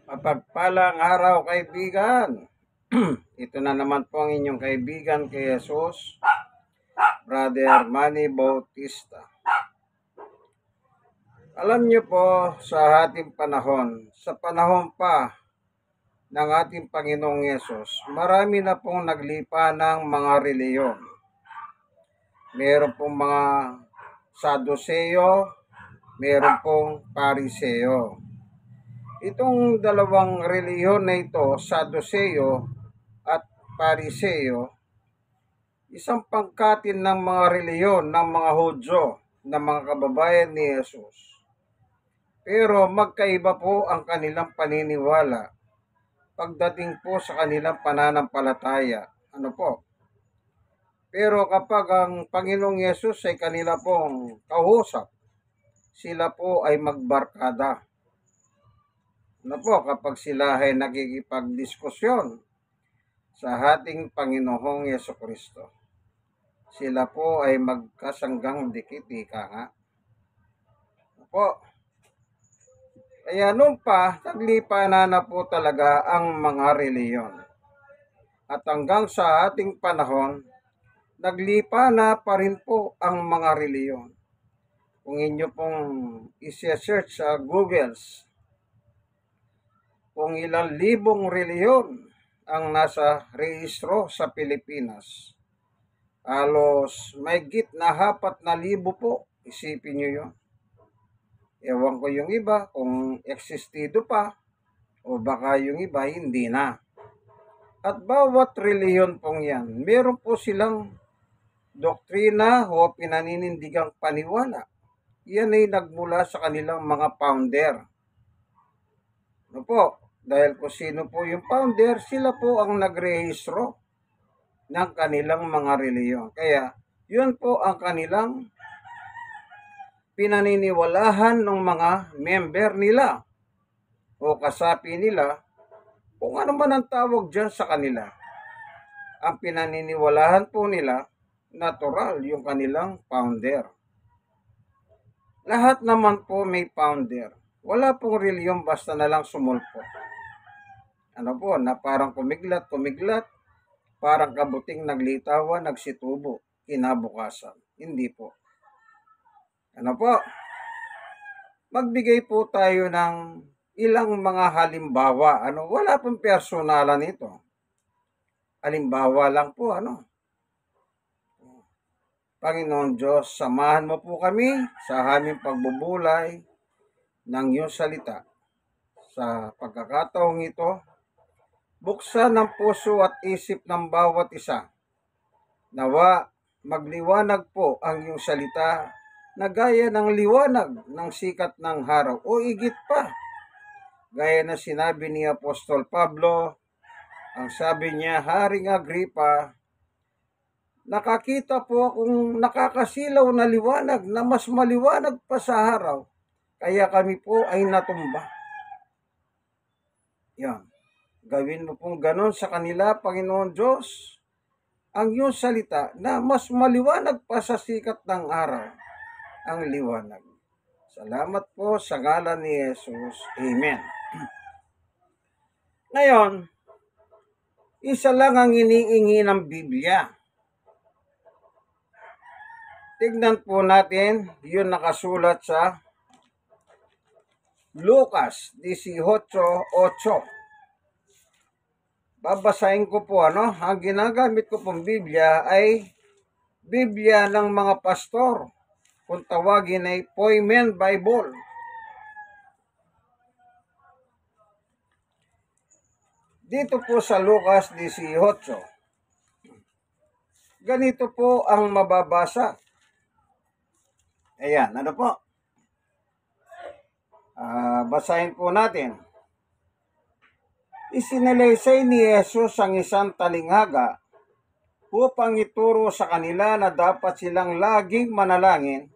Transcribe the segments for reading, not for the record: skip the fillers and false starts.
Mapagpalang araw, kaibigan. Ito na naman po ang inyong kaibigan kay Jesus, Brother Manny Bautista. Alam niyo po, sa ating panahon, sa panahon pa ng ating Panginoong Yesus, marami na pong naglipa ng mga reliyon. Meron pong mga Saduseo, meron pong Pariseo. Itong dalawang reliyon na ito, Saduseo at Pariseo, isang pangkatin ng mga reliyon ng mga Hudyo na mga kababayan ni Jesus. Pero magkaiba po ang kanilang paniniwala pagdating po sa kanilang pananampalataya. Ano po? Pero kapag ang Panginoong Yesus ay kanila pong kausap, sila po ay magbarkada. Ano po? Kapag sila ay nakikipagdiskusyon sa ating Panginoong Yesukristo, sila po ay magkasanggang dikit, ika nga. Ano po? Kaya noon pa, naglipa na po talaga ang mga reliyon. At hanggang sa ating panahon, naglipa na pa rin po ang mga reliyon. Kung inyo pong i-search sa Google, kung ilang libong reliyon ang nasa rehistro sa Pilipinas. Halos mahigit na 4,000 po. Isipin nyo yun. Ewan ko yung iba kung existido pa o baka yung iba hindi na. At bawat reliyon pong yan, meron po silang doktrina o pinaninindigang paniwala. Yan ay nagmula sa kanilang mga founder. Ano po? Dahil kung sino po yung founder, sila po ang nagrehistro ng kanilang mga reliyon. Kaya, yun po ang kanilang pinaniniwalahan ng mga member nila o kasapi nila, kung ano man ang tawag dyan sa kanila. Ang pinaniniwalahan po nila, natural yung kanilang founder. Lahat naman po may founder. Wala pong reliyon basta na lang sumulpot. Ano po, na parang kumiglat, parang kabuting naglitawan, nagsitubo, kinabukasan. Hindi po. Ano po? Magbigay po tayo ng ilang mga halimbawa. Wala pong personalan ito. Halimbawa lang po, Panginoon Diyos, samahan mo po kami sa aming pagbubulay ng iyong salita. Sa pagkakataong ito, buksan ang puso at isip ng bawat isa. Nawa, magliwanag po ang iyong salita na gaya ng liwanag ng sikat ng araw o igit pa. Gaya na sinabi ni Apostol Pablo, ang sabi niya, Haring Agripa, nakakita po akong nakakasilaw na liwanag na mas maliwanag pa sa araw, kaya kami po ay natumba. Yan. Gawin mo pong ganon sa kanila, Panginoon Diyos, ang iyong salita na mas maliwanag pa sa sikat ng araw, ang liwanag. Salamat po sa ngalan ni Jesus. Amen. Ngayon, isa lang ang iniingi ng Biblia. Tignan po natin, yun nakasulat sa Lucas 18:8. Babasahin ko po, ang ginagamit ko pong Biblia ay Biblia ng mga pastor. Kung tawagin ay Poimen Bible. Dito po sa Lucas 18, ganito po ang mababasa. Ayan, po? Basahin po natin. Isinalaysay ni Jesus ang isang talinghaga upang ituro sa kanila na dapat silang laging manalangin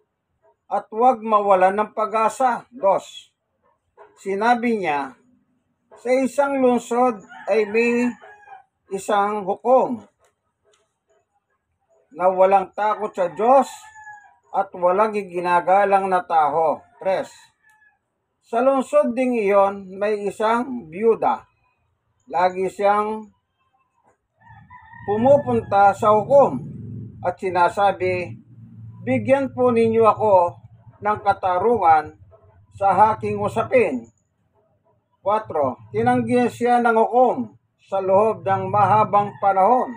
at huwag mawalan ng pag-asa. 2. Sinabi niya, sa isang lungsod ay may isang hukom na walang takot sa Diyos at walang ginagalang na tao. 3. Sa lungsod ding iyon, may isang byuda. Lagi siyang pumupunta sa hukom at sinasabi, bigyan po ninyo ako ng katarungan sa aking usapin. 4. Tinanggihan siya ng hukom sa loob ng mahabang panahon.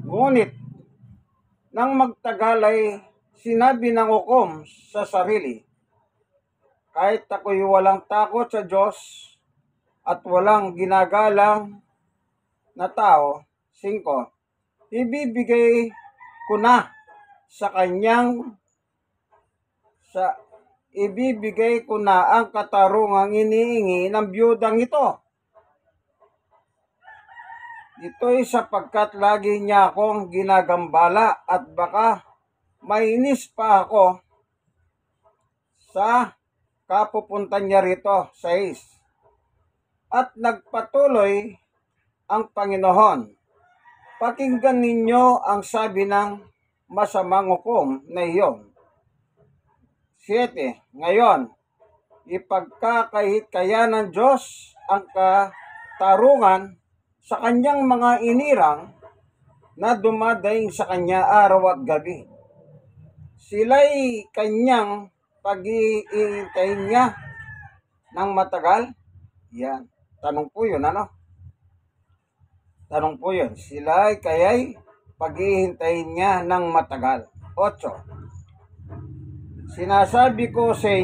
Ngunit, nang magtagal ay sinabi ng hukom sa sarili, kahit ako'y walang takot sa Diyos at walang ginagalang na tao, 5. Ibibigay ko na sa kanyang ibibigay ko na ang katarungang iniingi ng byudang ito. Ito'y sapagkat lagi niya akong ginagambala at baka mainis pa ako sa kapupuntan niya rito. 6. At nagpatuloy ang Panginoon, pakinggan ninyo ang sabi ng masamang hukom na iyon. 7. Ngayon, ipagkakahit-kaya ng Diyos ang katarungan sa kanyang mga inirang na dumadaing sa kanya araw at gabi. Sila'y kanyang pag-iintayin niya ng matagal. Yan. Tanong po yun, ano? Tanong po yun. Sila'y kaya'y pag-iintayin niya ng matagal. 8. Sinasabi ko sa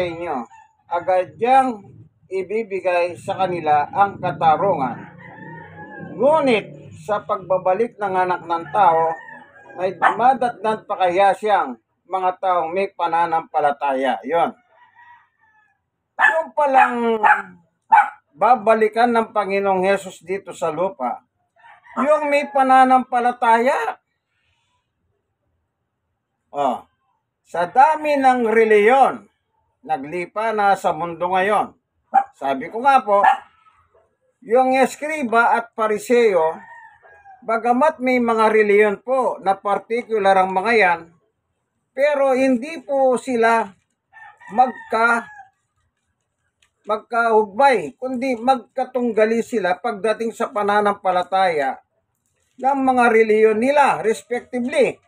inyo, agad niyang ibibigay sa kanila ang katarungan. Ngunit sa pagbabalik ng anak ng tao, may dumadatnan pa kaya siyang mga taong may pananampalataya. Yon. Yung palang babalikan ng Panginoong Hesus dito sa lupa, yung may pananampalataya. Sa dami ng reliyon, naglipa na sa mundo ngayon. Sabi ko nga po, yung eskriba at pariseo, bagamat may mga reliyon po na particular ang mga yan, pero hindi po sila magkahugbay, kundi magkatunggali sila pagdating sa pananampalataya ng mga reliyon nila, respectively.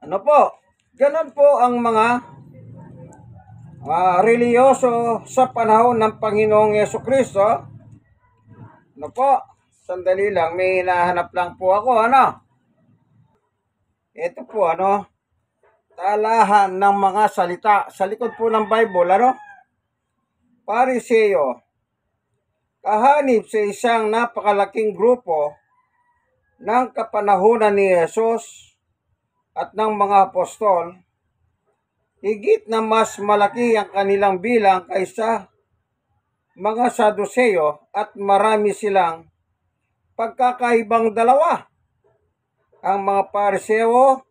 Ano po? Ganon po ang mga reliyoso sa panahon ng Panginoong Yesukristo. Ano po? Sandali lang, may hinahanap lang po ako, ano? Ito po, ano? Talahan ng mga salita. Sa likod po ng Bible, ano? Pariseo. Kahanib sa isang napakalaking grupo ng kapanahunan ni Jesus at ng mga apostol, higit na mas malaki ang kanilang bilang kaysa mga Saduseo at marami silang pagkakaibang dalawa. Ang mga Pariseo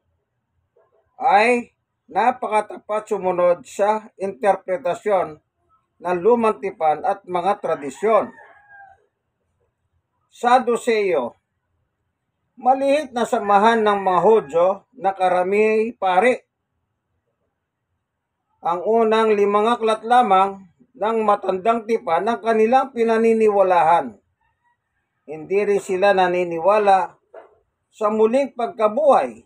ay napakatapat sumunod sa interpretasyon ng lumang tipan at mga tradisyon. Saduseo, malihit na samahan ng mga Hudyo na karami pare. Ang unang 5 aklat lamang ng matandang tipan ng kanilang pinaniniwalahan. Hindi rin sila naniniwala sa muling pagkabuhay,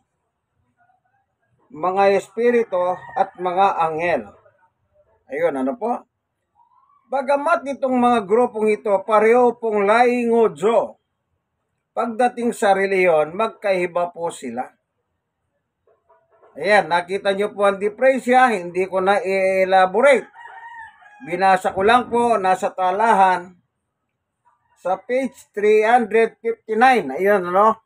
mga espiritu at mga anghel. Ayun, ano po? Bagamat itong mga grupong ito pareho pong laing Hudyo, pagdating sa reliyon, magkaiba po sila. Ayan, nakita nyo po ang diferensya, hindi ko na i-elaborate. Binasa ko lang po, nasa talahan, sa page 359. Ayun, ano?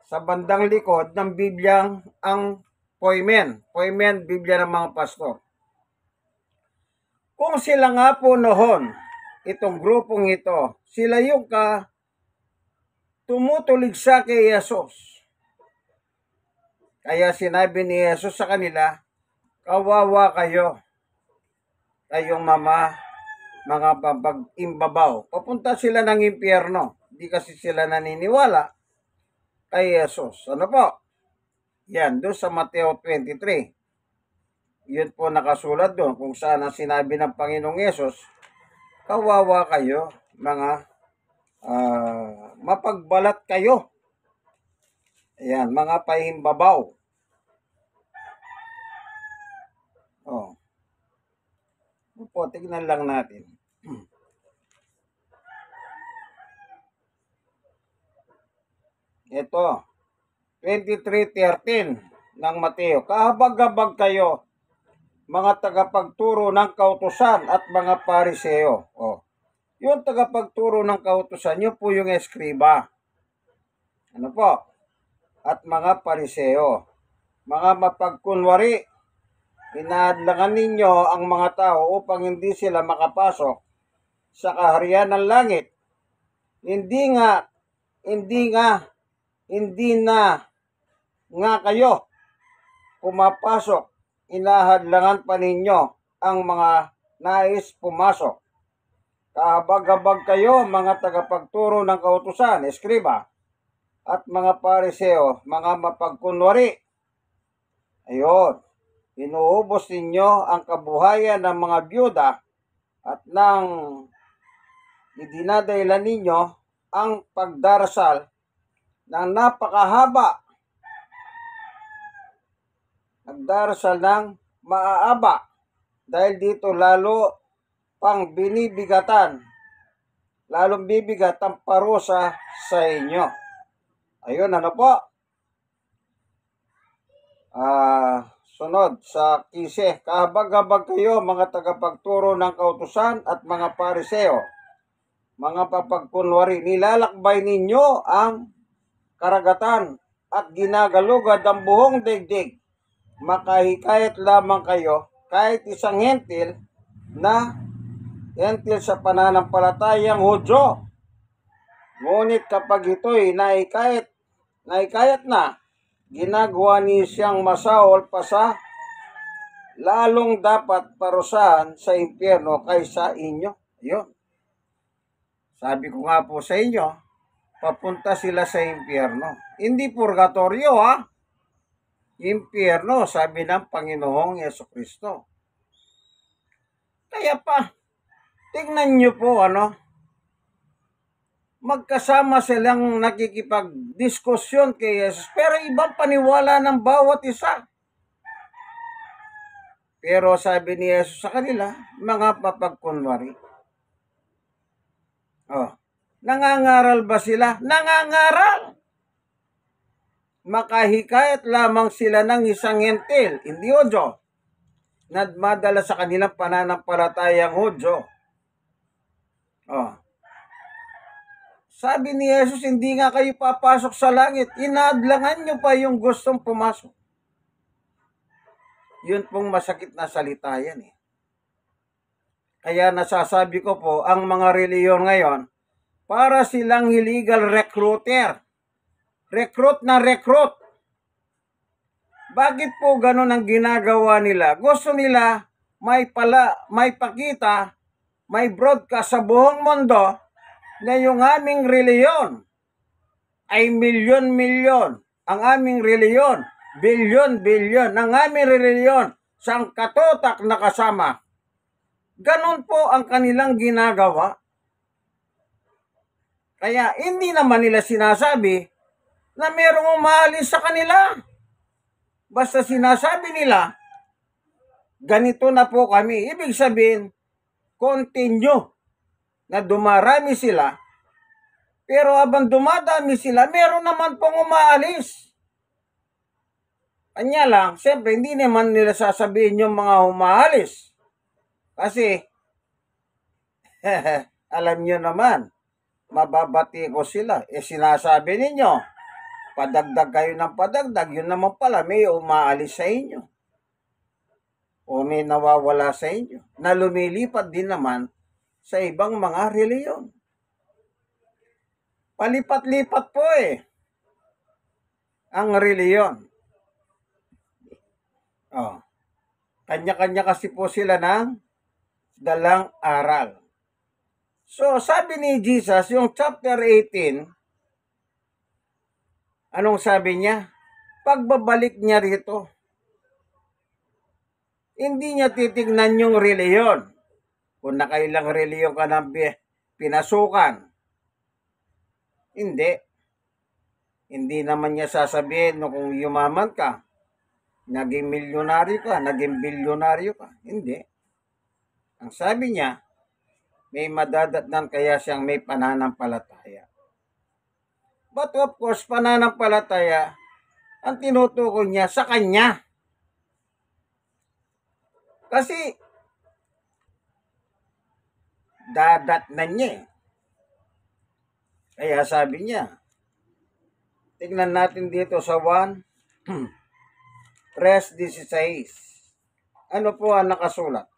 Sa bandang likod ng Bibliang ang Poimen, Biblia ng mga pastor. Kung sila nga po noon, itong grupong ito, sila yung tumutulig sa kay Jesus. Kaya sinabi ni Jesus sa kanila, kawawa kayo, kayong mga babag-imbabaw. Papunta sila ng impyerno. Hindi kasi sila naniniwala kay Jesus. Ano po? Yan, doon sa Mateo 23. Yun po nakasulat doon kung saan ang sinabi ng Panginoong Yesus, kawawa kayo, mga mapagbalat kayo. Ayan, mga pahimbabaw. Oh. Po, tignan lang natin. Ito, 23:13 ng Mateo. Kahabag-habag kayo, mga tagapagturo ng kautusan at mga pariseo. Oh. Yung tagapagturo ng kautusan, yun po yung eskriba. Ano po? At mga pariseo. Mga mapagkunwari, inaadlangan ninyo ang mga tao upang hindi sila makapasok sa kaharian ng langit. Hindi na kayo pumapasok. Inahadlangan pa ninyo ang mga nais pumasok. Kahabag-habag kayo, mga tagapagturo ng kautusan, eskriba, at mga pariseo, mga mapagkunwari. Ayun, inuubos ninyo ang kabuhayan ng mga byuda at nang idinadailan ninyo ang pagdarasal ng napakahaba. Nagdarasal ng maaaba dahil dito lalo pang binibigatan, lalong bibigat ang parusa sa inyo. Ayun, ano po? Sunod sa 15. Kahabag-habag kayo, mga tagapagturo ng kautusan at mga pariseo, mga papagkunwari, nilalakbay ninyo ang karagatan at ginagalugad ang buong daigdig. Makahikayat lamang kayo kahit isang hentil sa pananampalatayang Hudyo. Ngunit kapag ito'y naikayat na, ginagawa niya siyang masahol pa sa lalong dapat parusahan sa impyerno kaysa inyo. Yun. Sabi ko nga po sa inyo, papunta sila sa impyerno. Hindi purgatorio, ha? Impyerno, sabi ng Panginoong Yesukristo. Kaya pa, tingnan nyo po, magkasama silang nakikipagdiskusyon kay Jesus, pero ibang paniwala ng bawat isa. Pero sabi ni Jesus sa kanila, mga mapagkunwari. Nangangaral ba sila? Nangangaral! Makahikayat lamang sila ng isang hentil, hindi Hudyo, na madala sa kanilang pananampalatayang Hudyo. Sabi ni Jesus, hindi nga kayo papasok sa langit. Inaadlangan nyo pa yung gustong pumasok. Yun pong masakit na salita yan. Kaya nasasabi ko po, ang mga reliyon ngayon, para silang illegal recruiter. Recruit na recruit. Bakit po ganun ang ginagawa nila? Gusto nila may pakita, may broadcast sa buong mundo na yung aming reliyon ay milyon-milyon. Ang aming reliyon, bilyon-bilyon. Ang aming reliyon, sangkatutak na kasama. Ganon po ang kanilang ginagawa. Kaya hindi naman nila sinasabi na merong umaalis sa kanila. Basta sinasabi nila, ganito na po kami. Ibig sabihin, continue na dumarami sila. Pero habang dumadami sila, meron naman pong umaalis. Kanya lang, siyempre, hindi naman nila sasabihin yung mga umaalis. Kasi, alam nyo naman, mababati ko sila. Sinasabi ninyo, padagdag kayo ng padagdag, yun naman pala may umaalis sa inyo. O may nawawala sa inyo. Na lumilipat din naman sa ibang mga reliyon. Palipat-lipat po ang reliyon. Kanya-kanya kasi po sila ng dalang aral. So, sabi ni Jesus, yung chapter 18, anong sabi niya? pagbabalik niya rito, hindi niya titignan yung reliyon. Kung nakailang reliyon ka ng pinasukan. Hindi. Hindi naman niya sasabihin no, kung yumaman ka, naging milyonaryo ka, naging bilyonaryo ka. Hindi. Ang sabi niya, may madadatnan kaya siyang may pananampalataya. But of course, pananampalataya, ang tinutukoy niya sa kanya. Kasi, dadatnan niya eh. Kaya sabi niya, tignan natin dito sa 1, Res 16. Ano po ang nakasulat?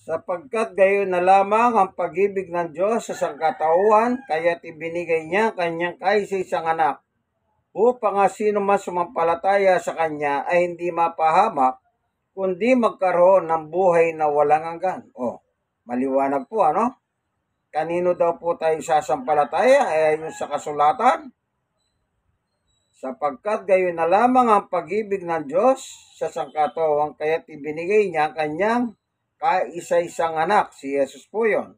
Sapagkat gayon na lamang ang pag-ibig ng Diyos sa sangkatauhan, kaya't ibinigay niya kanyang kaisa-isang anak, upang sino man sumampalataya sa kanya ay hindi mapahamak, kundi magkaroon ng buhay na walang hanggan. Maliwanag po, ano? Kanino daw po tayo sasampalataya? Ayon sa kasulatan. Sapagkat gayon na lamang ang pag-ibig ng Diyos sa sangkatauhan, kaya't ibinigay niya kanyang kaisa-isang anak, si Jesus po yun,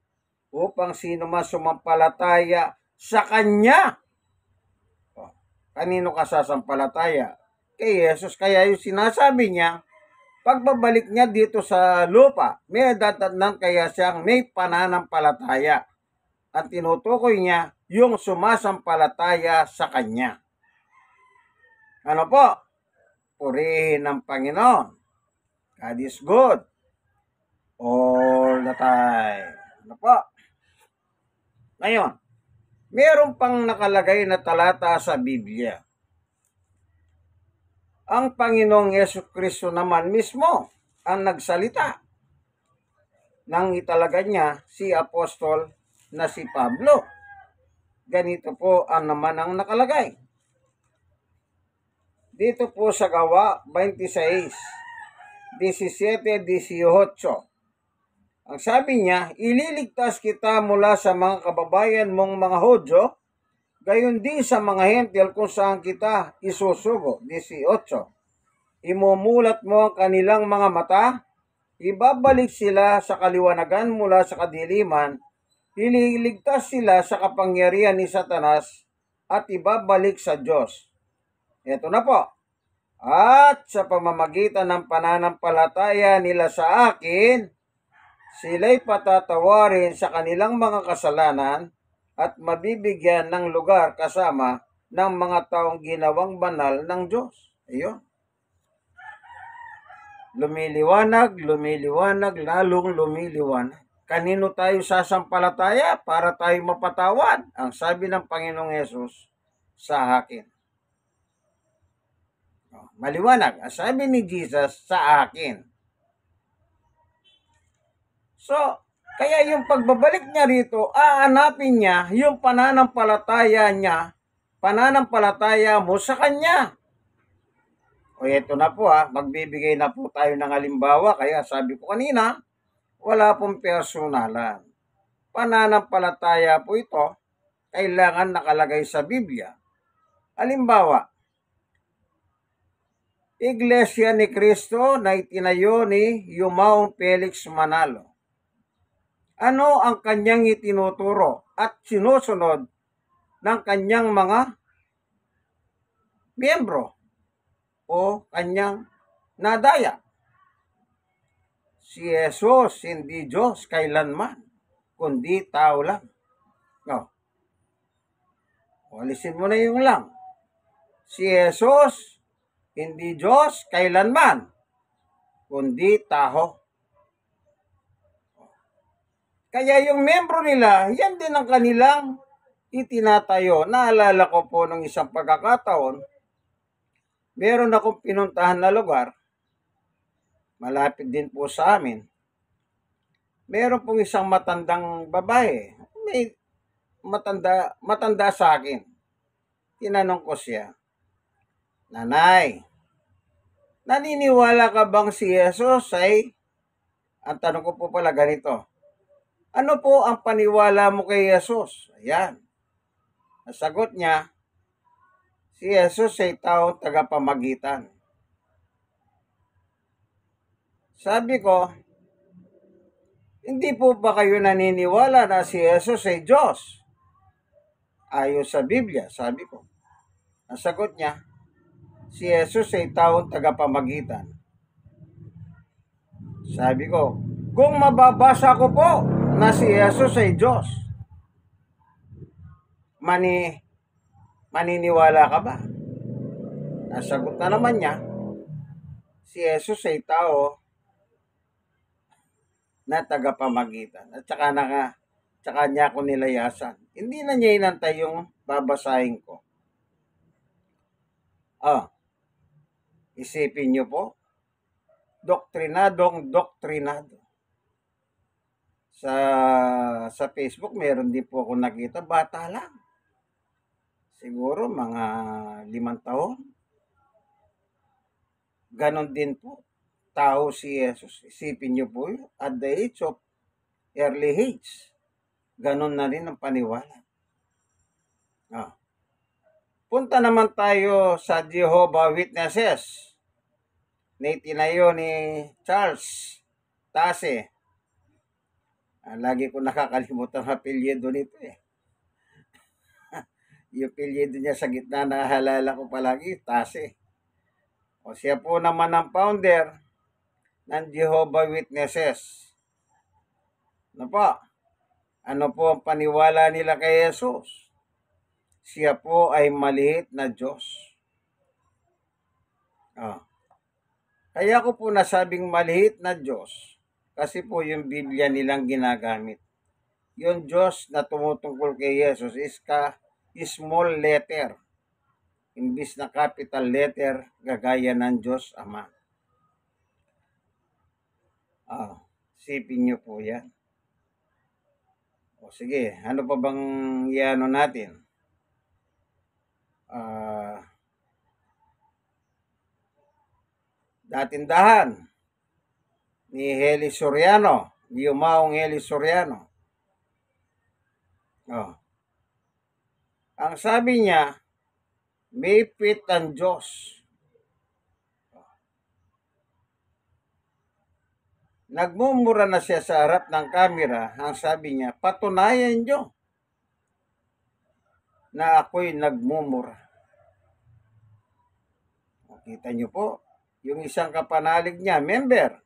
upang sino man sumampalataya sa kanya. Kanino ka sasampalataya? Kay Jesus. Kaya yung sinasabi niya, pagbabalik niya dito sa lupa, may datatnan kaya siyang may pananampalataya. Ang tinutukoy niya, yung sumasampalataya sa kanya. Ano po? Purihin ng Panginoon. God is good. All the time. Ano po? Ngayon, meron pang nakalagay na talata sa Biblia. Ang Panginoong Yesukristo naman mismo ang nagsalita nang italaga niya si Apostol na si Pablo. Ganito po ang naman ang nakalagay. Dito po sa Gawa 26, 17, 18. Ang sabi niya, ililigtas kita mula sa mga kababayan mong mga Hudyo, gayon din sa mga hentil kung saan kita isusugo. 18. Imumulat mo ang kanilang mga mata, ibabalik sila sa kaliwanagan mula sa kadiliman, ililigtas sila sa kapangyarihan ni Satanas at ibabalik sa Diyos. Ito na po. At sa pamamagitan ng pananampalataya nila sa akin, sila'y patatawarin sa kanilang mga kasalanan at mabibigyan ng lugar kasama ng mga taong ginawang banal ng Diyos. Ayun. Lumiliwanag, lalong lumiliwanag. Kanino tayo sasampalataya para tayo mapatawad? Ang sabi ng Panginoong Yesus, sa akin. Maliwanag. Ang sabi ni Jesus, sa akin. So, kaya yung pagbabalik niya rito, aanapin niya yung pananampalataya niya, pananampalataya mo sa kanya. O ito na po magbibigay na po tayo ng halimbawa. Kaya sabi ko kanina, wala pong personalan. Pananampalataya po ito, kailangan nakalagay sa Biblia. Halimbawa, Iglesia ni Cristo na itinayo ni Yumaong Felix Manalo. Ano ang kanyang itinuturo at sinusunod ng kanyang mga miyembro o kanyang nadaya? Si Jesus, hindi Diyos kailanman, kundi tao lang. No. Alisin mo na yung lang. Si Jesus, hindi Diyos kailanman, kundi tao. Kaya yung membro nila, yan din ang kanilang itinatayo. Naalala ko po ng isang pagkakataon, meron akong pinuntahan na lugar, malapit din po sa amin. Meron pong isang matandang babae, may matanda sa akin. Tinanong ko siya, Nanay, naniniwala ka bang si Jesus ay Ang tanong ko po pala ganito, ano po ang paniwala mo kay Jesus? Ayan. Ang sagot niya, si Jesus ay taong tagapamagitan. Sabi ko, hindi po ba kayo naniniwala na si Jesus ay Diyos? Ayon sa Biblia, sabi ko. Ang sagot niya, si Jesus ay taong tagapamagitan. Sabi ko, kung mababasa ko po na si Jesus ay Diyos, maniniwala ka ba? Ang sagot na naman niya, si Jesus ay tao na tagapamagitan. At tsaka niya ako nilayasan. Hindi na niya inantay yung babasahin ko. Isipin niyo po, doktrinado. Sa Facebook, meron din po ako nakita, bata lang. Siguro mga 5 taon. Ganon din po, tao si Jesus. Isipin niyo po yun, at the age of early age. Ganon na rin ang paniwala. Punta naman tayo sa Jehovah Witnesses na itinayo ni Charles Taze. Lagi ko nakakalimutan ang apelyido nito eh. Yung apelyido niya sa gitna, nakahalala ko palagi, Taze. O siya po naman ang founder ng Jehovah Witnesses. Ano po ang paniwala nila kay Jesus? Siya po ay maliit na Diyos. Kaya ko po nasabing maliit na Diyos kasi po yung Biblia nilang ginagamit. Yung Diyos na tumutungkol kay Jesus is small letter. Imbis na capital letter, gagaya ng Diyos Ama. Sipin niyo po yan. O sige, ano pa bang iano natin? Datindahan ni Heli Soriano, Yumaong Heli Soriano. Ang sabi niya, may pit ang Diyos. Nagmumura na siya sa harap ng kamera. Ang sabi niya, patunayan niyo na ako'y nagmumura. Kita niyo po, yung isang kapanalig niya, member,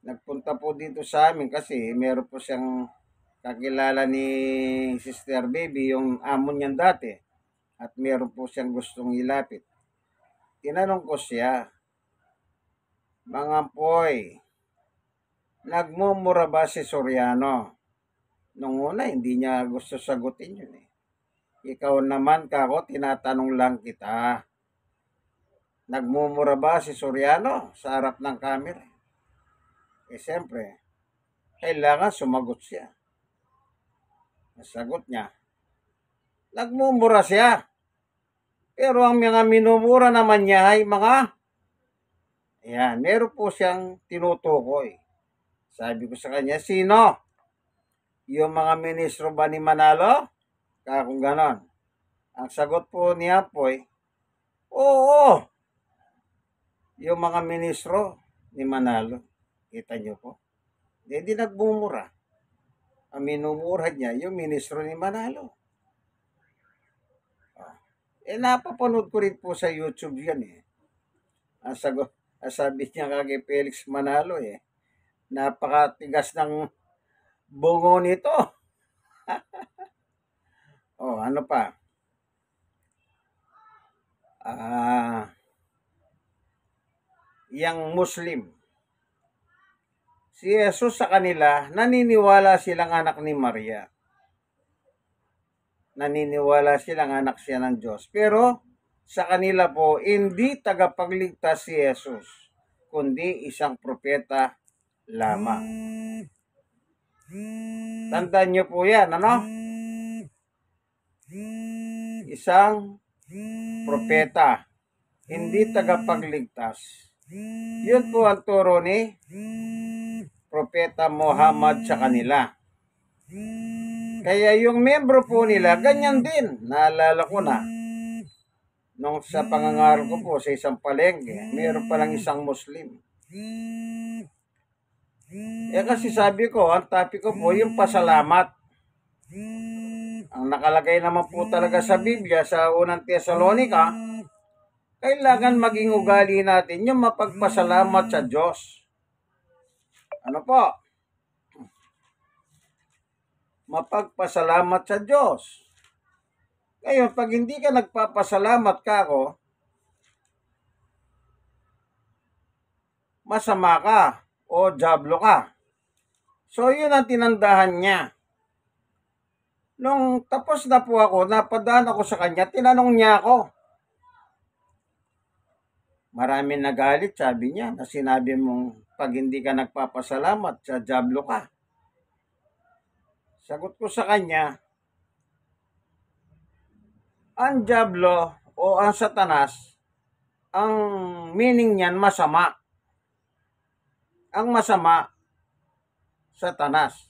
nagpunta po dito sa amin kasi meron po siyang kakilala ni Sister Baby, yung amo niyan dati. At meron po siyang gustong ilapit. Tinanong ko siya, mga poy, nagmumura ba si Soriano? Nung una, hindi niya gusto sagutin yun eh. Ikaw naman kako, tinatanong lang kita. Nagmumura ba si Soriano sa harap ng camera? Siyempre, kailangan sumagot siya. Nasagot niya, nagmumura siya. Pero ang mga minumura naman niya ay meron po siyang tinutukoy. Sabi ko sa kanya, sino? Yung mga ministro ba ni Manalo? Kung ganon. Ang sagot po niya po oo. Yung mga ministro ni Manalo. Kita niyo po? Hindi nagmumura. Ang minumura niya, yung ministro ni Manalo. Napapanood ko rin po sa YouTube yan eh. Ang sabi niya kay Felix Manalo napakatigas ng bungo nito. Ano pa? Yang Muslim. Si Jesus sa kanila, naniniwala silang anak ni Maria. Naniniwala silang anak siya ng Diyos. Pero sa kanila po, hindi tagapagligtas si Jesus, kundi isang propeta lamang. Tandaan niyo po yan, ano? Isang propeta, hindi tagapagligtas. Yun po ang turo ni Propeta Muhammad sa kanila. Kaya yung membro po nila, ganyan din. Naalala ko na, nung sa pangangaral ko po sa isang palengke, mayroon palang isang Muslim. Kasi sabi ko, ang topic ko po, yung pasalamat. Ang nakalagay naman po talaga sa Biblia, sa unang Tesalonica, kailangan maging ugali natin yung mapagpasalamat sa Diyos. Ano po? Mapagpasalamat sa Diyos. Ngayon, pag hindi ka nagpapasalamat ka ako, masama ka o jablo ka. So, yun ang tinandahan niya. Nung tapos na po ako, napadaan ako sa kanya, tinanong niya ako. Maraming nagalit, sabi niya, na sinabi mong pag hindi ka nagpapasalamat, sa jablo ka. Sagot ko sa kanya, ang jablo o ang satanas, ang meaning niyan masama. Ang masama, satanas.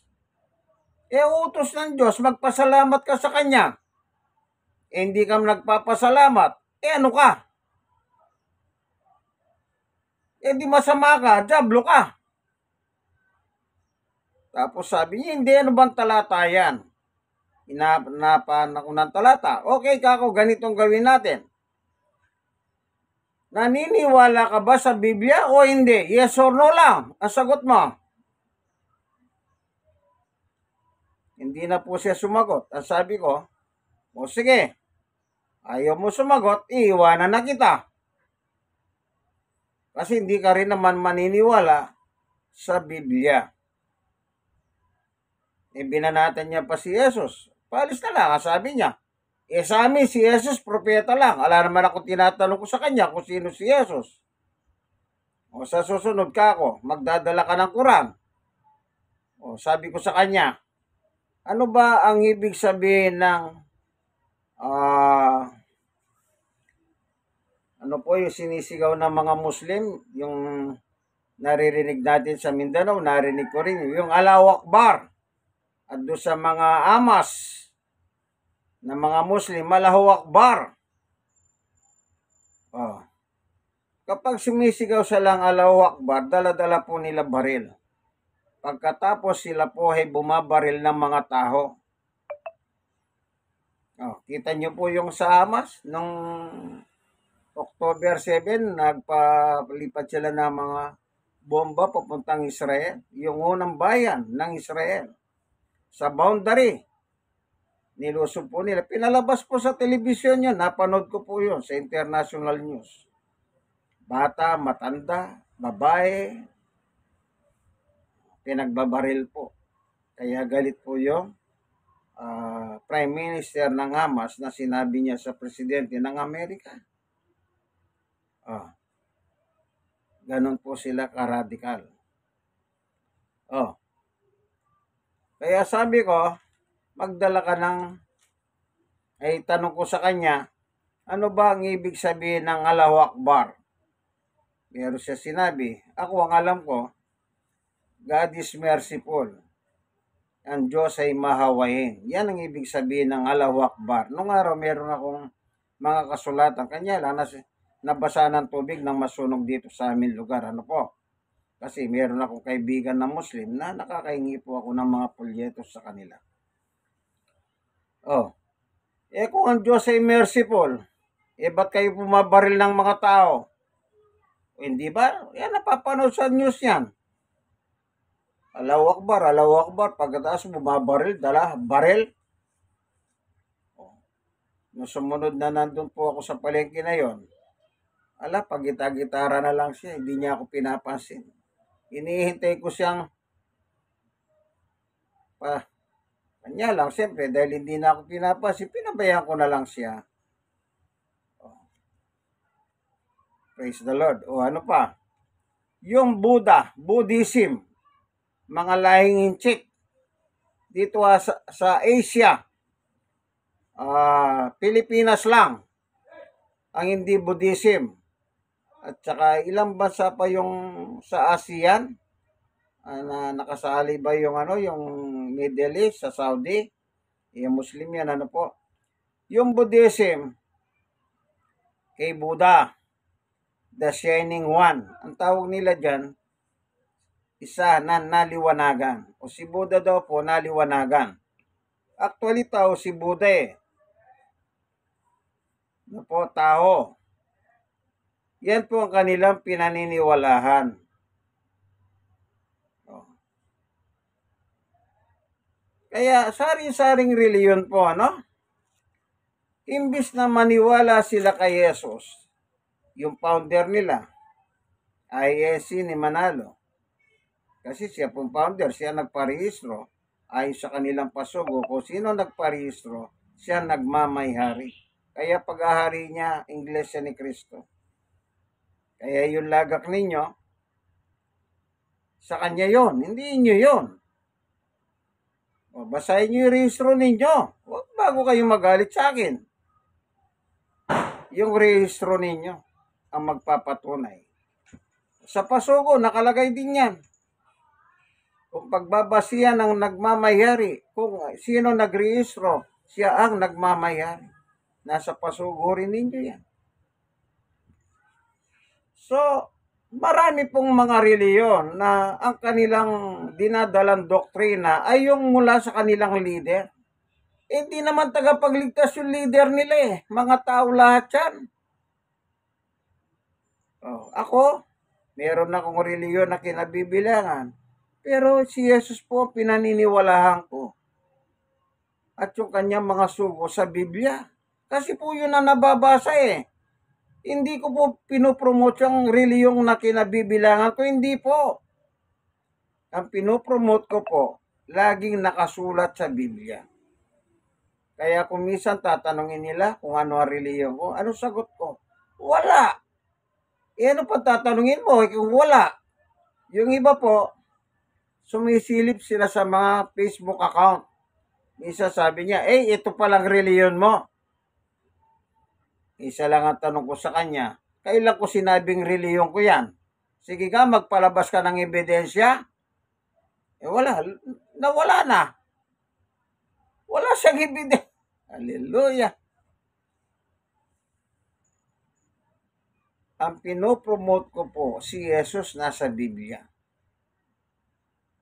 Utos ng Diyos, magpasalamat ka sa Kanya. Hindi ka nagpapasalamat, ano ka? Di masama ka, jablo ka. Tapos sabi niya, hindi, ano bang talata yan? Inapan ako ng talata. Okay kako, ganitong gawin natin. Naniniwala ka ba sa Biblia o hindi? Yes or no lang ang sagot mo. Hindi na po siya sumagot. Ang sabi ko, o sige, ayaw mo sumagot, iiwanan na kita. Kasi hindi ka rin naman maniniwala sa Biblia. Binanatan niya pa si Jesus. Paalis na lang, sabi niya. Sa amin, si Jesus, propeta lang. Ala naman ako tinatanong ko sa kanya kung sino si Jesus. O sa susunod ka ako, magdadala ka ng Quran. O sabi ko sa kanya, ano ba ang ibig sabihin ng ano po yung sinisigaw ng mga Muslim, yung naririnig natin sa Mindanao, narinig ko rin, yung Allahu Akbar. At doon sa mga amas ng mga Muslim, Allahu Akbar. Kapag sumisigaw sa lang Allahu Akbar, dala-dala po nila baril. Pagkatapos sila po ay bumabaril ng mga tao. Kita nyo po yung sa Hamas, nung October 7, nagpalipat sila ng mga bomba papuntang Israel. Yung unang bayan ng Israel. Sa boundary. Nilusob po nila. Pinalabas po sa telebisyon yun. Napanood ko po yun sa international news. Bata, matanda, babae, pinagbabaril po. Kaya galit po yung Prime Minister ng Hamas na sinabi niya sa Presidente ng Amerika. Ganon po sila karadikal. Kaya sabi ko, magdala ka tanong ko sa kanya, ano ba ang ibig sabihin ng Allahu Akbar? Pero siya sinabi, ako ang alam ko, God is merciful. Ang Diyos ay mahawain. Yan ang ibig sabihin ng Allahu Akbar. Nung araw, meron akong mga kasulatan. Kanya lang, nabasa ng tubig nang masunog dito sa amin lugar. Ano po? Kasi meron akong kaibigan na Muslim na nakakahingi po ako ng mga pulyetos sa kanila. Kung ang Diyos ay merciful, ba't kayo pumabaril ng mga tao? Hindi ba? Yan, napapanood sa news yan. Allahu Akbar, Allahu Akbar. Pagkatapos bumabaril, baril. Nung sumunod na nandun po ako sa palengke na yon, pag-gitara na lang siya, hindi niya ako pinapansin. Inihintay ko siyang kanya lang, siyempre, dahil hindi na ako pinapansin, pinabayaan ko na lang siya. Praise the Lord. Ano pa? Yung Buddhism, mga lahing Inchik, dito sa Asia, Pilipinas lang, ang hindi Buddhism. At saka ilang bansa pa yung sa ASEAN, na nakasali ba yung yung Middle East sa Saudi? Yung Muslim yan, ano po? Yung Buddhism, kay Buddha, the Shining One. Ang tawag nila dyan, isa na naliwanagan. O si Buddha daw po, naliwanagan. Actually, tao si Buddha eh. Ano po, tao. Yan po ang kanilang pinaniniwalahan. Kaya, sari-saring reliyon po, ano? Imbis na maniwala sila kay Jesus, yung founder nila, ay si ni Manalo. Kasi siya pong founder, siya nagparehistro. Ay sa kanilang pasugo, kung sino nagparehistro, siya nagmamayhari. Kaya pag-ahari niya, Iglesia ni Cristo. Kaya yung lagak ninyo, sa kanya yon, hindi inyo yon. O, basahin nyo yung rehistro ninyo. Huwag bago kayo magalit sa akin. Yung rehistro ninyo ang magpapatunay. Sa pasugo, nakalagay din yan. Kung pagbabasihan ng nagmamayari, kung sino nagrehistro, siya ang nagmamayari. Nasa pasugo rin ninyo yan. So, marami pong mga reliyon na ang kanilang dinadalang doktrina ay yung mula sa kanilang leader. Hindi naman tagapagligtas yung leader nila eh. Mga tao lahat yan. Ako, meron akong reliyon na kinabibilangan. Pero si Jesus po pinaniniwalahan ko. At yung kanyang mga sugo sa Biblia. Kasi po yun ang nababasa eh. Hindi ko po pinopromote yung reliyong na kinabibilangan ko. Hindi po. Ang pinopromote ko po, laging nakasulat sa Biblia. Kaya kung minsan tatanungin nila kung ano ang reliyon ko, ano sagot ko? Wala. Ano pa tatanungin mo kung wala? Yung iba po, sumisilip sila sa mga Facebook account. Isa sabi niya, ito palang reliyon mo. Isa lang ang tanong ko sa kanya, kailan ko sinabing reliyon ko yan? Sige ka, magpalabas ka ng ebidensya. Wala. Nawala na. Wala siyang ebidensya. Hallelujah. Ang pinopromote ko po, si Jesus nasa Biblia.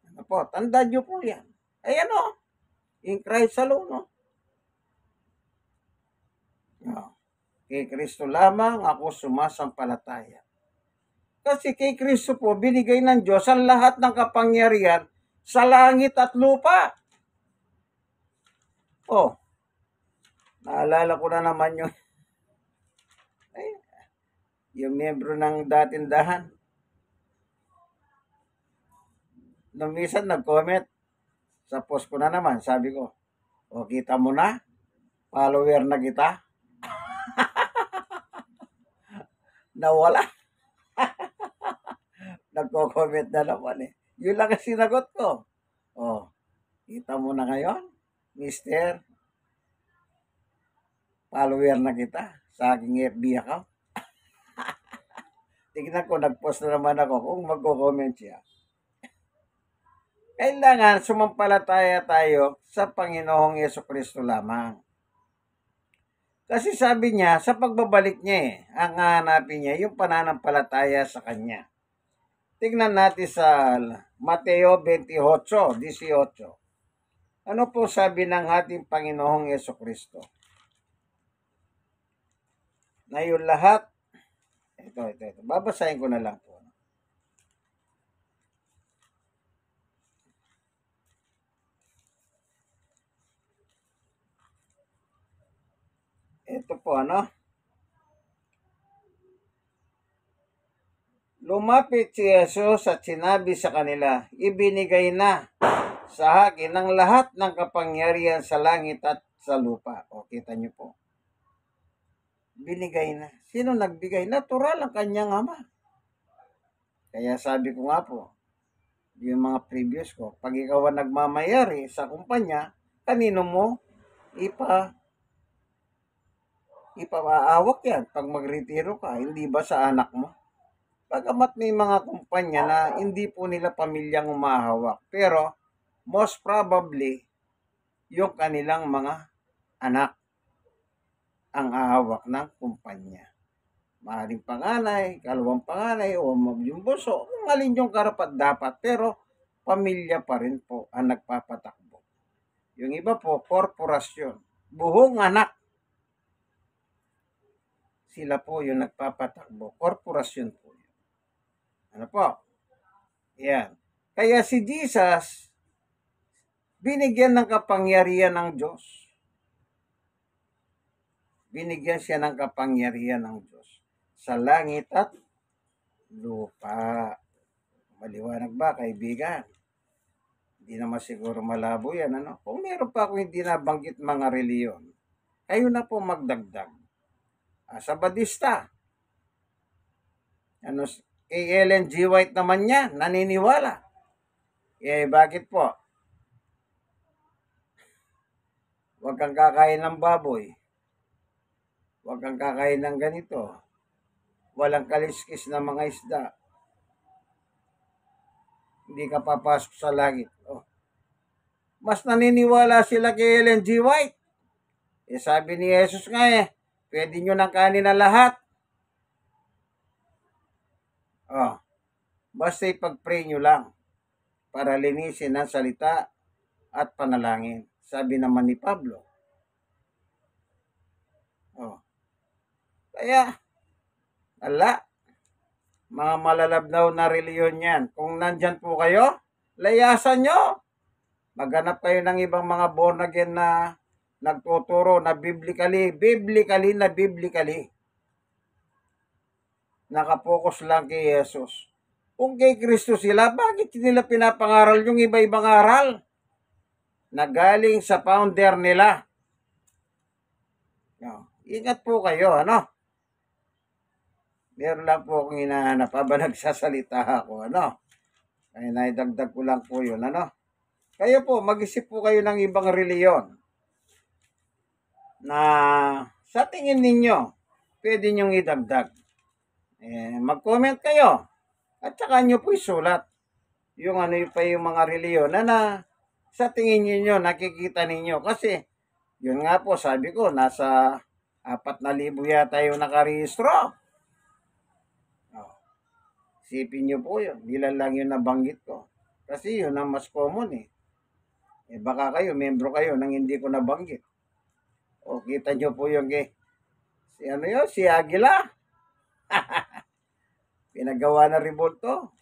Ano po, tandaan niyo po yan. Ayan o, in Christ alone, no? Kay Kristo lamang ako sumasampalataya. Kasi kay Kristo po, binigay ng Diyos ang lahat ng kapangyarihan sa langit at lupa. Naalala ko na naman yung miyembro ng datindahan. Nung minsan nag-comment sa post ko na naman, sabi ko, kita mo na, follower na kita. Nawala. Nagko-comment na naman eh. Yun lang ang sinagot ko. Kita mo na ngayon, Mister, follower na kita sa aking FB account. Tignan ko, nag-post na naman ako kung magko-comment siya. Kailangan sumampalataya tayo sa Panginoong Yesu-Kristo lamang. Kasi sabi niya, sa pagbabalik niya ang hanapin niya yung pananampalataya sa Kanya. Tingnan natin sa Mateo 28:18. Ano po sabi ng ating Panginoong Yesu-Kristo? Na yung lahat, ito. Babasahin ko na lang po. Ito po, lumapit si Jesus at sinabi sa kanila, ibinigay na sa akin ang lahat ng kapangyarihan sa langit at sa lupa. Kita niyo po. Binigay na. Sino nagbigay? Natural ang kanyang ama. Kaya sabi ko nga po, yung mga previous ko, pag ikaw ang nagmamayari sa kumpanya, kanino mo ipaawak yan pag magretiro ka, hindi ba sa anak mo? Bagamat may mga kumpanya na hindi po nila pamilyang humahawak, pero most probably, yung kanilang mga anak ang hahawak ng kumpanya. Maaaring panganay, kalawang panganay, o yung bunso, kung alin yung karapat dapat, pero pamilya pa rin po ang nagpapatakbo. Yung iba po, korporasyon, buhong anak, sila po yung nagpapatakbo. Korporasyon po yun. Ano po? Yan. Kaya si Jesus, binigyan ng kapangyarihan ng Diyos. Binigyan siya ng kapangyarihan ng Diyos sa langit at lupa. Maliwanag ba, kaibigan? Hindi naman siguro malabo yan, ano? Kung meron pa akong hindi nabanggit mga reliyon, kayo na po magdagdag. Sa Badista, ano, kay Ellen G. White naman niya, naniniwala. Bakit po? Huwag kang kakain ng baboy. Huwag kang kakain ng ganito. Walang kaliskis na mga isda. Hindi ka papasok sa langit. Mas naniniwala sila kay Ellen G. White. Sabi ni Jesus nga pwede nyo ng kanin na lahat. Basta ipag-pray nyo lang para linisin ang salita at panalangin. Sabi naman ni Pablo. Kaya, mga malalabnaw na reliyon yan. Kung nandyan po kayo, layasan nyo. Maghanap kayo ng ibang mga born again na nagtuturo na biblically. Nakapokus lang kay Jesus. Kung kay Kristo sila, bakit nila pinapangaral yung iba-ibang aral na galing sa founder nila? Ingat po kayo, ano? Meron lang po akong hinahanap habang nagsasalita ako, ano? Ay naidagdag ko lang po yun, ano? Kayo po, mag-isip po kayo ng ibang reliyon na sa tingin ninyo, pwede nyong idagdag. Mag-comment kayo at saka nyo po isulat yung ano pa yung mga reliyon na sa tingin niyo nakikita ninyo. Kasi, yun nga po, sabi ko, nasa 4,000 yata yung nakarehistro. Sipin nyo po yun. Ilan lang yung nabanggit ko. Kasi yun ang mas common baka kayo, membro kayo nang hindi ko nabanggit. Kita nyo po yung si Aguila. Pinagawa na revolto.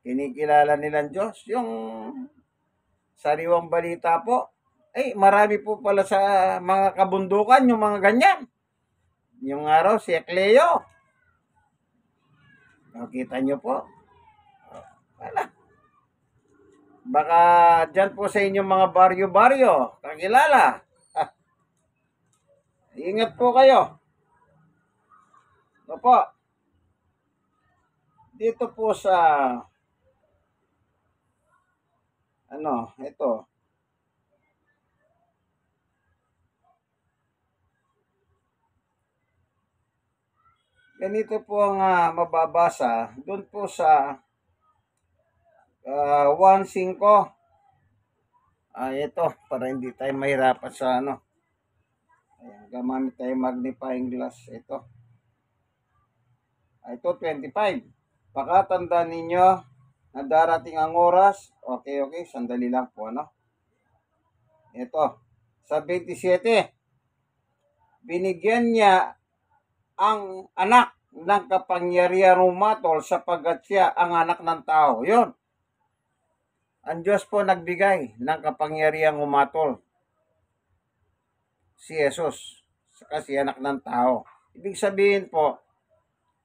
Kinikilala nilang Diyos. Yung sariwang balita po. Marami po pala sa mga kabundukan, yung mga ganyan. Yung araw, si Ecleo. Kita nyo po. Wala. Baka dyan po sa inyong mga baryo-baryo, kakilala. Ingat po kayo. Opo. Dito po sa ito. Ganito po ang mababasa doon po sa 1:5. Ito, para hindi tayo mahirapan sa Ayan, gamamit tayo magnifying glass. Ito. Ito, 25. Pakatandaan ninyo na darating ang oras. Okay, sandali lang po, Ito, sa 27. Binigyan niya ang anak ng kapangyarihan umatol sapagkat siya ang anak ng tao. Yun. Ang Diyos po nagbigay ng kapangyarihan umatol. Si Jesus. Kasi anak ng tao. Ibig sabihin po,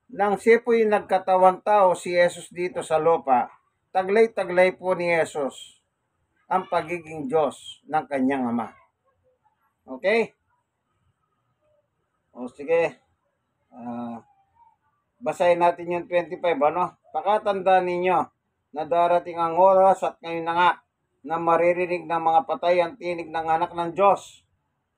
nang siya po yung nagkatawang tao, si Jesus dito sa lupa, taglay-taglay po ni Jesus ang pagiging Diyos ng kanyang Ama. Okay? Sige. Basahin natin yung 25, Pakatandaan ninyo na darating ang oras at ngayon na nga na maririnig ng mga patay ang tinig ng anak ng Diyos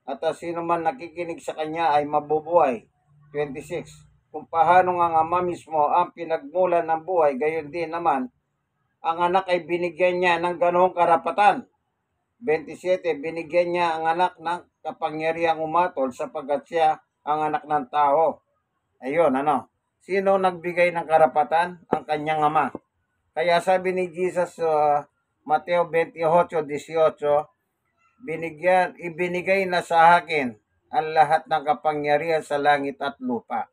at sino man nakikinig sa kanya ay mabubuhay. 26. kung paano nga ang Ama mismo ang pinagmulan ng buhay, gayon din naman, ang anak ay binigyan niya ng ganoong karapatan. 27, binigyan niya ang anak ng kapangyarihang umatol sapagkat siya ang anak ng tao. Ayun, ano? Sino nagbigay ng karapatan? Ang kanyang ama. Kaya sabi ni Jesus sa Mateo 28:18, ibinigay na sa akin ang lahat ng kapangyarihan sa langit at lupa.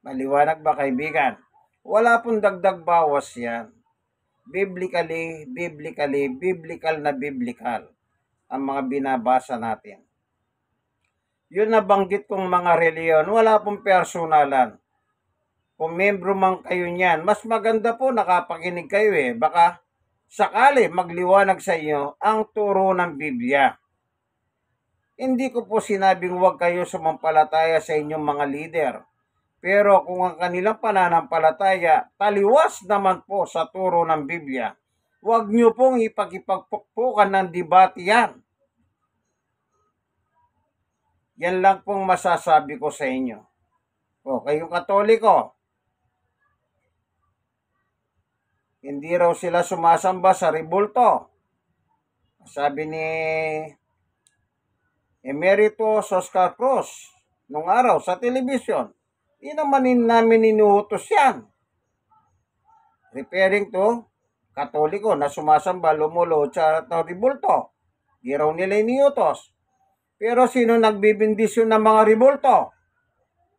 Maliwanag ba, kaibigan? Wala pong dagdag bawas yan. Biblical na biblical ang mga binabasa natin. Yun nabanggit kong mga reliyon, wala pong personalan. Kung membro man kayo niyan, mas maganda po nakapakinig kayo Baka sakali magliwanag sa inyo ang turo ng Biblia. Hindi ko po sinabing huwag kayo sumampalataya sa inyong mga lider. Pero kung ang kanilang pananampalataya taliwas naman po sa turo ng Biblia, huwag niyo pong ipagpukpukan ng debate yan. Yan lang pong masasabi ko sa inyo. O, kayong Katoliko, hindi raw sila sumasamba sa rebulto. Sabi ni Emeritus Oscar Cruz nung araw sa telebisyon, di naman namin inuutos yan. Referring to Katoliko na sumasamba, lumulo sa rebulto. Di raw nila iniutos. Pero sino nagbibindisyon ng mga rebulto?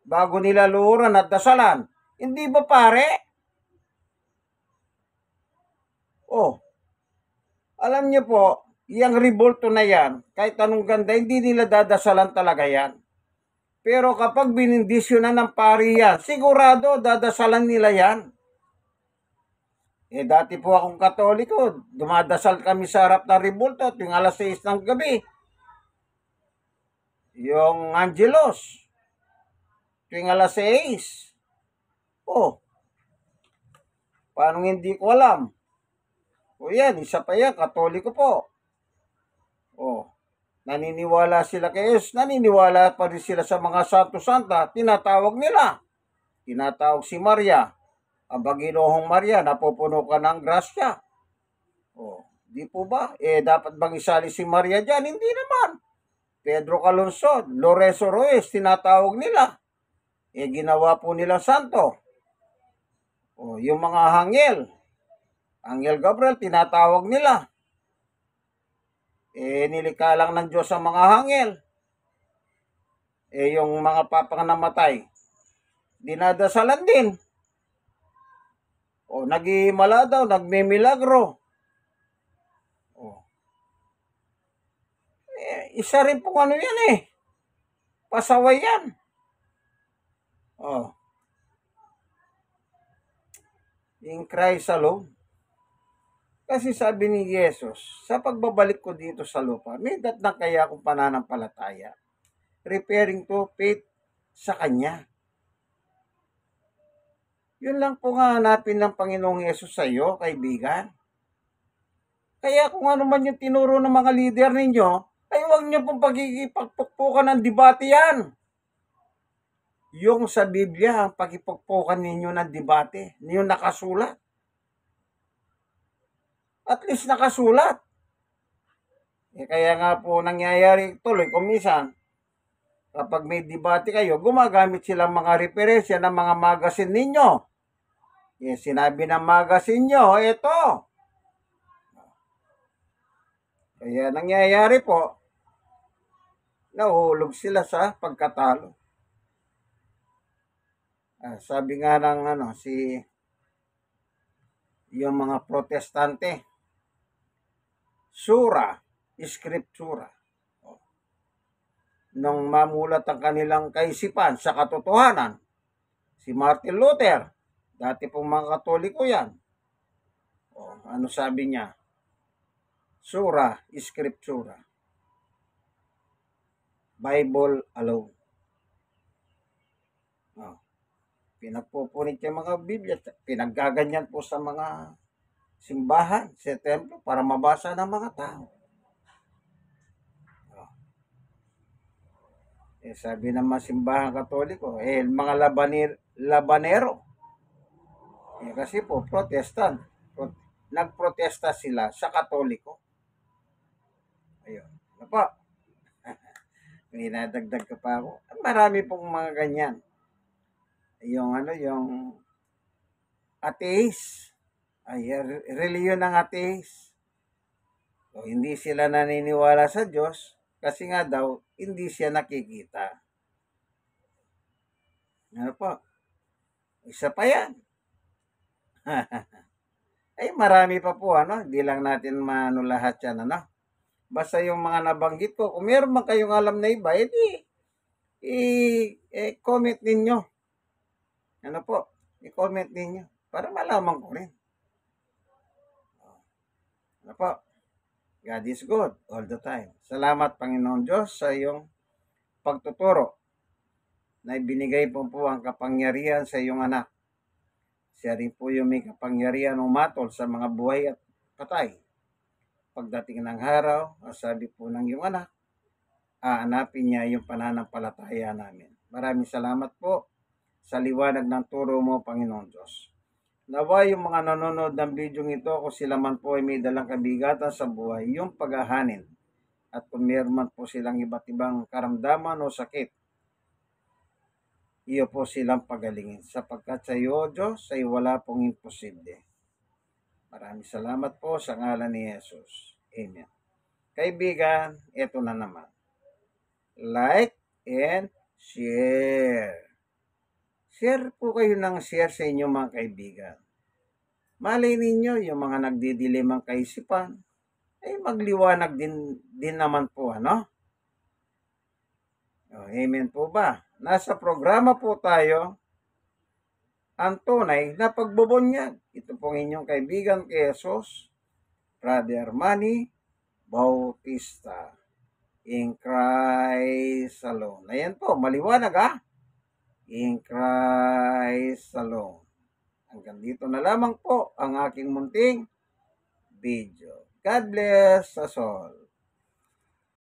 Bago nila luhuran at dasalan. Hindi ba pare? Alam niyo po, yung rebulto na yan, kahit anong ganda, hindi nila dadasalan talaga yan. Pero kapag binindisyon na ng pari yan, sigurado dadasalan nila yan. Dati po akong Katoliko, dumadasal kami sa harap ng rebulto tuwing alas 6 ng gabi. Yung Angelos, tuwing alas 6. Paano hindi ko alam? Yan, isa pa yan, Katoliko po. Naniniwala sila kay Jesus, naniniwala pa rin sila sa mga santo-santa, tinatawag nila. Tinatawag si Maria, ang Panginoong Maria, napupuno ka ng grasya. Di po ba? Dapat bang isali si Maria dyan? Hindi naman. Pedro Calungsod, Lorenzo Ruiz, tinatawag nila. Ginawa po nila santo. Yung mga Anghel Gabriel, tinatawag nila. Nilikha lang ng Diyos ang mga hangel. Yung mga papang namatay, dinadasalan din. Nag-iimala daw, nagmimilagro. Isa rin pong ano yan pasaway yan. In Christ alone. Kasi sabi ni Jesus, sa pagbabalik ko dito sa lupa, may datnang kaya akong pananampalataya. Referring to faith sa Kanya. Yun lang po nga hanapin ng Panginoong Yesus sa iyo, kaibigan. Kaya kung ano man yung tinuro ng mga leader ninyo, ay huwag nyo pong pagkikipagpukpukan ng debate yan. Yung sa Biblia, ang pagkipagpukan ninyo ng debate, yung nakasulat. At least nakasulat. Kaya nga po nangyayari tuloy kung minsan, kapag may debate kayo, gumagamit silang mga referensya ng mga magazine ninyo. Sinabi ng magazine nyo, ito. Kaya nangyayari po, nahuhulog sila sa pagkatalo. Sabi nga ng yung mga protestante, Sura, Scriptura. Nung mamulat ang kanilang kaisipan sa katotohanan, si Martin Luther, dati pong mga Katoliko yan. Ano sabi niya? Sura, Scriptura. Bible alone. Pinagpupunit yung mga Biblia, pinaggaganyan po sa mga simbahan, sa templo, para mabasa ng mga tao. Sabi ng mga simbahan katoliko, mga labanero. Kasi po, protestant. Nagprotesta sila sa katoliko. Ayun. Ano po? May nadagdag ka pa ako. Marami pong mga ganyan. Yung atheist. Reliyon ng atheist. So, hindi sila naniniwala sa Diyos kasi nga daw, hindi siya nakikita. Ano po? Isa pa yan. Marami pa po, hindi lang natin lahat yan, Basta yung mga nabanggit ko, kung meron man kayong alam na iba, i-comment ninyo. Ano po? I-comment ninyo para malaman ko rin. Ano po? God is good all the time. Salamat, Panginoon Diyos, sa iyong pagtuturo na ibinigay po ang kapangyarihan sa iyong anak. Siya rin po yung may kapangyarihan umatol sa mga buhay at patay. Pagdating ng araw, sabi po ng iyong anak, aanapin niya yung pananampalataya namin. Maraming salamat po sa liwanag ng turo mo, Panginoon Diyos. Nawa yung mga nanonood ng video ito, kung sila man po ay may dalang kabigatan sa buhay, yung paghahanin. At kung meron man po silang iba't ibang karamdaman o sakit, iyo po silang pagalingin. Sapagkat sa iyo, Diyos, ay wala pong imposible. Maraming salamat po sa ngalan ni Jesus. Amen. Kaibigan, ito na naman. Like and share. Share po kayo ng share sa inyong mga kaibigan. Malay ninyo, yung mga nagdidilim ang kaisipan, ay magliwanag din naman po, amen po ba? Nasa programa po tayo, ang tunay na pagbubunyag. Ito pong inyong kaibigan kay Jesus, Brother Manny Bautista. In Christ alone. Ayan po, maliwanag In Christ alone. Hanggang dito na lamang po ang aking munting video. God bless us all.